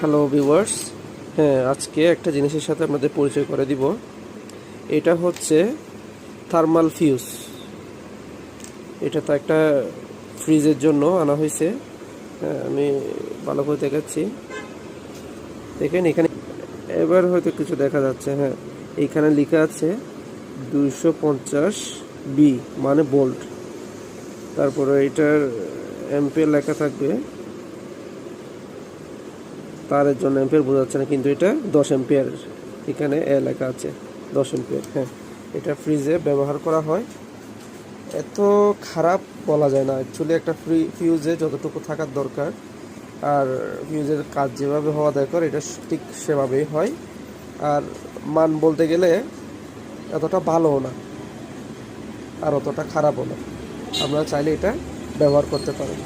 Hello viewers, হ্যাঁ আজকে একটা জিনিসের সাথে আপনাদের পরিচয় করে দিব। এটা হচ্ছে থার্মাল ফিউজ। এটা তো একটা ফ্রিজের জন্য আনা হয়েছে। হ্যাঁ, আমি ভালো করে দেখাচ্ছি। দেখেন এখানে এবার হয়তো কিছু দেখা যাচ্ছে। হ্যাঁ, এইখানে লেখা আছে 250 বি মানে ভোল্ট। তারপরে এটার অ্যাম্পিয়ার লেখা থাকবে। তারের জন্য অ্যাম্পিয়ার বোঝা যাচ্ছে না, কিন্তু এটা 10 অ্যাম্পিয়ার এখানে লেখা আছে 10 অ্যাম্পিয়ার। হ্যাঁ, এটা ফ্রিজে ব্যবহার করা হয়। এত খারাপ বলা যায় না অ্যাকচুয়ালি। একটা ফিউজে যতটুকু থাকার দরকার আর ফিউজের কাজ যেভাবে হওয়া দরকার এটা ঠিক সেভাবেই হয়। আর মান বলতে গেলে এতটা ভালোও না আর অতটা খারাপও না। আপনারা চাইলে এটা ব্যবহার করতে পারেন।